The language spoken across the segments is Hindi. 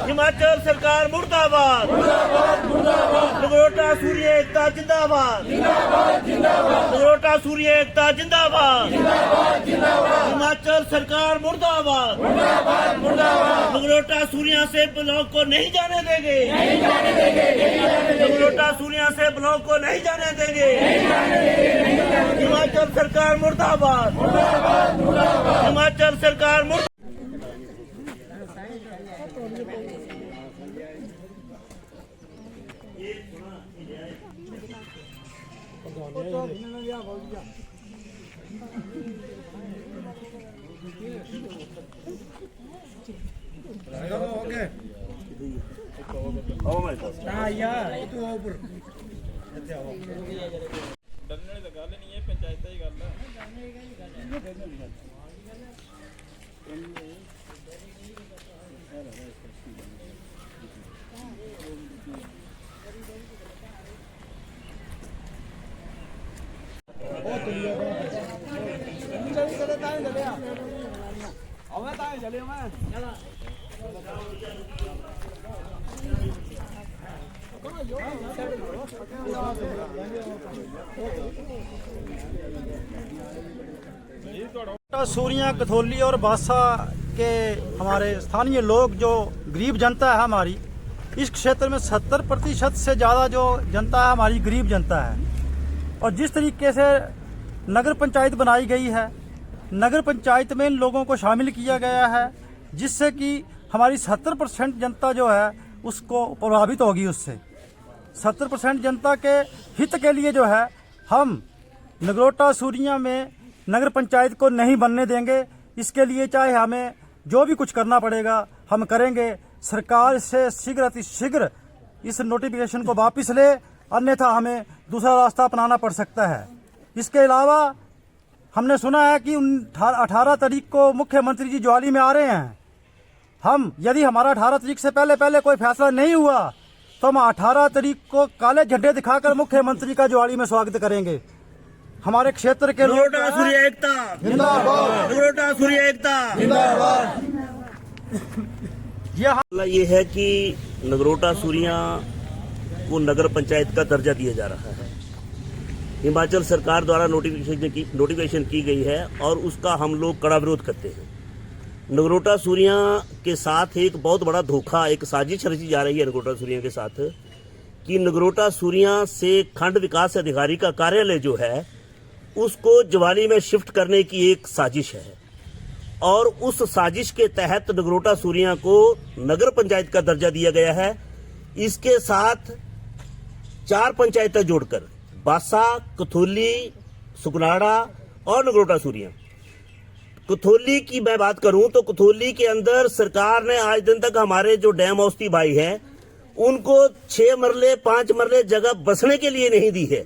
हिमाचल सरकार मुर्दाबाद, नगरोटा सूर्य एकता जिंदाबाद, नगरोटा सूर्य एकता जिंदाबाद, हिमाचल सरकार मुर्दाबाद, नगरोटा सूर्या से ब्लॉक को नहीं जाने देंगे, नगरोटा सूर्या से ब्लॉक को नहीं जाने देंगे, हिमाचल सरकार मुर्दाबाद, हिमाचल सरकार मुर्दाबाद। ਡਰਨੇ ਦੀ ਗੱਲ ਨਹੀਂ ਹੈ, ਪੰਚਾਇਤਾਂ ਦੀ ਗੱਲ ਹੈ। सूरिया, कथौली और बासा के हमारे स्थानीय लोग, जो गरीब जनता है हमारी, इस क्षेत्र में 70% से ज़्यादा जो जनता है हमारी गरीब जनता है। और जिस तरीके से नगर पंचायत बनाई गई है, नगर पंचायत में इन लोगों को शामिल किया गया है, जिससे कि हमारी 70% जनता जो है उसको प्रभावित होगी। उससे 70% जनता के हित के लिए जो है हम नगरोटा सूरिया में नगर पंचायत को नहीं बनने देंगे। इसके लिए चाहे हमें जो भी कुछ करना पड़ेगा हम करेंगे। सरकार से शीघ्र अतिशीघ्र इस नोटिफिकेशन को वापस ले, अन्यथा हमें दूसरा रास्ता अपनाना पड़ सकता है। इसके अलावा हमने सुना है कि 18 तारीख को मुख्यमंत्री जी ज्वाली में आ रहे हैं। हम यदि हमारा 18 तारीख से पहले कोई फैसला नहीं हुआ तो हम 18 तारीख को काले झंडे दिखाकर मुख्यमंत्री का ज्वाली में स्वागत करेंगे। हमारे क्षेत्र के लोग नगरोटा सूर्य एकता जिंदाबाद, नगरोटा सूर्य एकता जिंदाबाद। ये है कि नगरोटा सूर्या को नगर पंचायत का दर्जा दिया जा रहा है। हिमाचल सरकार द्वारा नोटिफिकेशन की गई है और उसका हम लोग कड़ा विरोध करते हैं। नगरोटा सूर्या के साथ एक बहुत बड़ा धोखा, एक साजिश रची जा रही है नगरोटा सूर्या के साथ, कि नगरोटा सूर्या से खंड विकास अधिकारी का कार्यालय जो है उसको ज्वाली में शिफ्ट करने की एक साजिश है। और उस साजिश के तहत नगरोटा सूर्या को नगर पंचायत का दर्जा दिया गया है। इसके साथ 4 पंचायतें जोड़कर बासा, कथौली, सुकनाड़ा और नगरोटा सूर्या। कथौली की मैं बात करूं तो कथौली के अंदर सरकार ने आज दिन तक हमारे जो डैम औस्ती भाई हैं उनको 6 मरले 5 मरले जगह बसने के लिए नहीं दी है।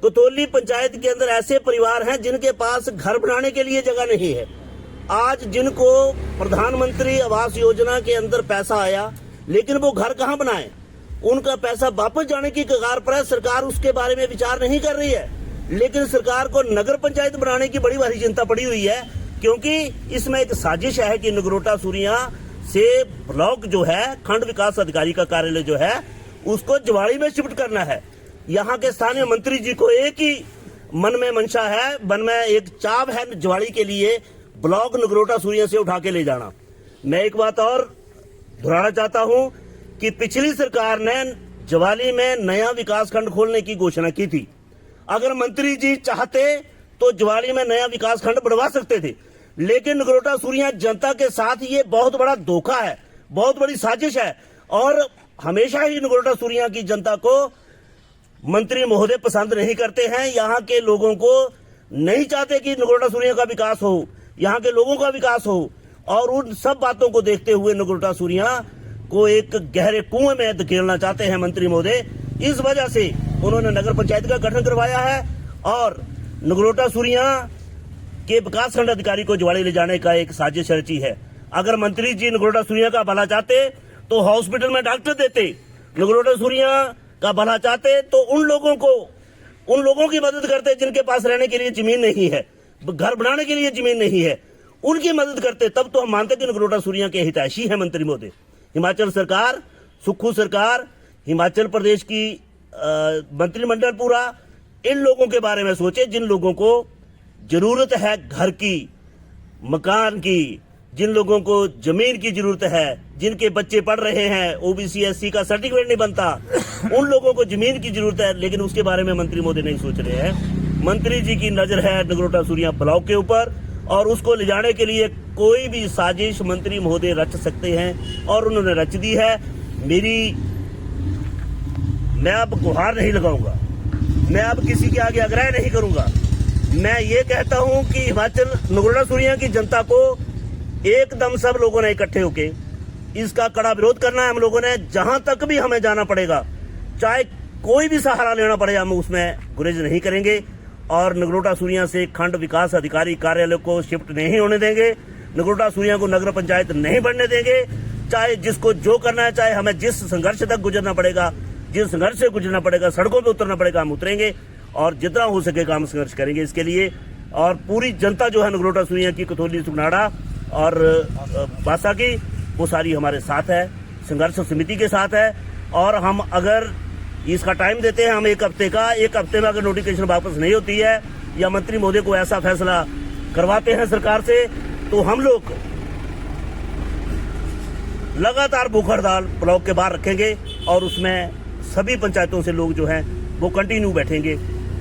कथौली पंचायत के अंदर ऐसे परिवार हैं जिनके पास घर बनाने के लिए जगह नहीं है। आज जिनको प्रधानमंत्री आवास योजना के अंदर पैसा आया, लेकिन वो घर कहां बनाए, उनका पैसा वापस जाने की कगार पर है। सरकार उसके बारे में विचार नहीं कर रही है, लेकिन सरकार को नगर पंचायत बनाने की बड़ी भारी चिंता पड़ी हुई है, क्योंकि इसमें एक साजिश है कि नगरोटा सूर्या से ब्लॉक जो है, खंड विकास अधिकारी का कार्यालय जो है, उसको ज्वाली में शिफ्ट करना है। यहाँ के स्थानीय मंत्री जी को एक ही मन में मंशा है, मन में एक चाव है ज्वाली के लिए ब्लॉक नगरोटा सूर्या से उठा के ले जाना। मैं एक बात और दोहराना चाहता हूँ कि पिछली सरकार ने ज्वाली में नया विकास खंड खोलने की घोषणा की थी। अगर मंत्री जी चाहते तो ज्वाली में नया विकास खंड बनवा सकते थे, लेकिन नगरोटा सूर्या जनता के साथ ये बहुत बड़ा धोखा है, बहुत बड़ी साजिश है। और हमेशा ही नगरोटा सूर्या की जनता को मंत्री महोदय पसंद नहीं करते हैं। यहाँ के लोगों को नहीं चाहते कि नगरोटा सूर्या का विकास हो, यहाँ के लोगों का विकास हो। और उन सब बातों को देखते हुए नगरोटा सूर्या को एक गहरे कुएं में धकेलना चाहते हैं मंत्री महोदय। इस वजह से उन्होंने नगर पंचायत का गठन करवाया है और नगरोटा सूर्या के विकासखंड अधिकारी को ज्वाली ले जाने का एक साजिश रची है। अगर मंत्री जी नगरोटा सूर्या का भला चाहते तो हॉस्पिटल में डॉक्टर देते, नगरोटा सूर्या का भला चाहते तो उन लोगों की मदद करते जिनके पास रहने के लिए जमीन नहीं है, घर बनाने के लिए जमीन नहीं है, उनकी मदद करते। तब तो हम मानते कि नगरोटा सूर्या के हितैषी है मंत्री महोदय। हिमाचल सरकार, सुक्खू सरकार, हिमाचल प्रदेश की मंत्रिमंडल पूरा इन लोगों के बारे में सोचे जिन लोगों को जरूरत है घर की, मकान की, जिन लोगों को जमीन की जरूरत है, जिनके बच्चे पढ़ रहे हैं, ओबीसी एससी का सर्टिफिकेट नहीं बनता, उन लोगों को जमीन की जरूरत है, लेकिन उसके बारे में मंत्री महोदय नहीं सोच रहे हैं। मंत्री जी की नजर है नगरोटा सूरियां ब्लॉक के ऊपर और उसको ले जाने के लिए कोई भी साजिश मंत्री महोदय रच सकते हैं और उन्होंने रच दी है। मैं अब गुहार नहीं लगाऊंगा, मैं अब किसी के आगे आग्रह नहीं करूंगा। मैं ये कहता हूं कि हिमाचल नगरोटा सूरियां की जनता को एकदम सब लोगों ने इकट्ठे होके इसका कड़ा विरोध करना है। हम लोगों ने जहां तक भी हमें जाना पड़ेगा, चाहे कोई भी सहारा लेना पड़े, हम उसमें गुरेज नहीं करेंगे और नगरोटा सूरियां से खंड विकास अधिकारी कार्यालय को शिफ्ट नहीं होने देंगे। नगरोटा सूरियां को नगर पंचायत नहीं बनने देंगे। चाहे जिसको जो करना है, चाहे हमें जिस संघर्ष तक गुजरना पड़ेगा, जिस संघर्ष से गुजरना पड़ेगा, सड़कों पे उतरना पड़ेगा, हम उतरेंगे और जितना हो सकेगा हम संघर्ष करेंगे इसके लिए। और पूरी जनता जो है नगरोटा सूरियां की, कथौली, सुनाड़ा और बासा की, वो सारी हमारे साथ है, संघर्ष समिति के साथ है। और हम अगर इसका टाइम देते हैं, हम एक हफ्ते में अगर नोटिफिकेशन वापस नहीं होती है या मंत्री महोदय को ऐसा फैसला करवाते हैं सरकार से, तो हम लोग लगातार भूख हड़ताल ब्लॉक के बाहर रखेंगे और उसमें सभी पंचायतों से लोग जो हैं वो कंटिन्यू बैठेंगे।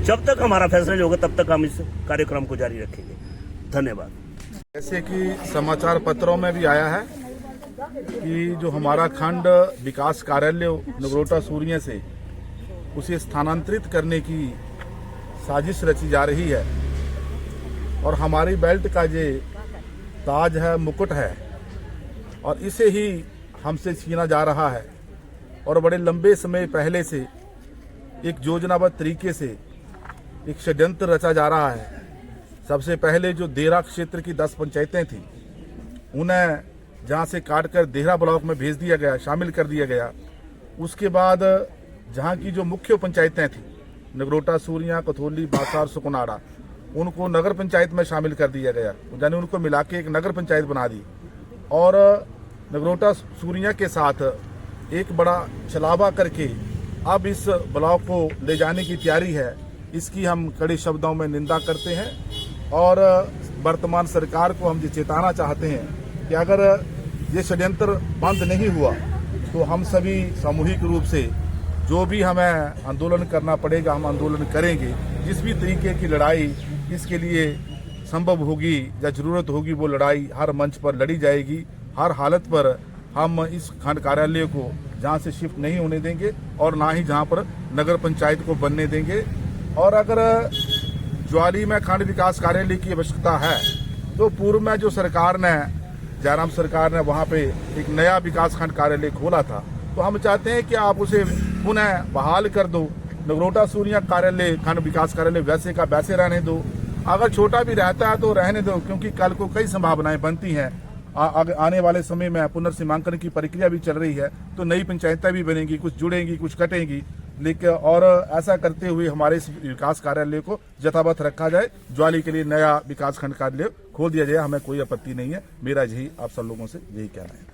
जब तक हमारा फैसला नहीं होगा तब तक हम इस कार्यक्रम को जारी रखेंगे। धन्यवाद। जैसे कि समाचार पत्रों में भी आया है कि जो हमारा खंड विकास कार्यालय नगरोटा सूरियां से उसे स्थानांतरित करने की साजिश रची जा रही है और हमारी बेल्ट का ये ताज है, मुकुट है और इसे ही हमसे छीना जा रहा है। और बड़े लंबे समय पहले से एक योजनाबद्ध तरीके से एक षड्यंत्र रचा जा रहा है। सबसे पहले जो देहरा क्षेत्र की 10 पंचायतें थी, उन्हें जहां से काटकर देहरा ब्लॉक में भेज दिया गया, शामिल कर दिया गया। उसके बाद जहां की जो मुख्य पंचायतें थी, नगरोटा सूरियां, कथौली, बासा और सुकुनाड़ा, उनको नगर पंचायत में शामिल कर दिया गया, यानी उनको मिला के एक नगर पंचायत बना दी। और नगरोटा सूरियां के साथ एक बड़ा छलावा करके अब इस ब्लॉक को ले जाने की तैयारी है। इसकी हम कड़े शब्दों में निंदा करते हैं और वर्तमान सरकार को हम ये चेताना चाहते हैं कि अगर ये षड्यंत्र बंद नहीं हुआ तो हम सभी सामूहिक रूप से जो भी हमें आंदोलन करना पड़ेगा हम आंदोलन करेंगे। जिस भी तरीके की लड़ाई इसके लिए संभव होगी या जरूरत होगी वो लड़ाई हर मंच पर लड़ी जाएगी। हर हालत पर हम इस खंड कार्यालय को जहां से शिफ्ट नहीं होने देंगे और ना ही जहां पर नगर पंचायत को बनने देंगे। और अगर ज्वाली में खंड विकास कार्यालय की आवश्यकता है तो पूर्व में जो सरकार ने, जयराम सरकार ने वहां पे एक नया विकास खंड कार्यालय खोला था, तो हम चाहते हैं कि आप उसे पुनः बहाल कर दो। नगरोटा सूरियां कार्यालय, खंड विकास कार्यालय वैसे का वैसे रहने दो। अगर छोटा भी रहता है तो रहने दो, क्योंकि कल को कई संभावनाएं बनती हैं। आने वाले समय में पुनर्सीमांकन की प्रक्रिया भी चल रही है, तो नई पंचायतें भी बनेंगी, कुछ जुड़ेंगी, कुछ कटेंगी। लेकिन और ऐसा करते हुए हमारे इस विकास कार्यालय को यथावत रखा जाए। ज्वाली के लिए नया विकास खंड कार्यालय खोल दिया जाए, हमें कोई आपत्ति नहीं है। मेरा यही आप सब लोगों से यही कहना है।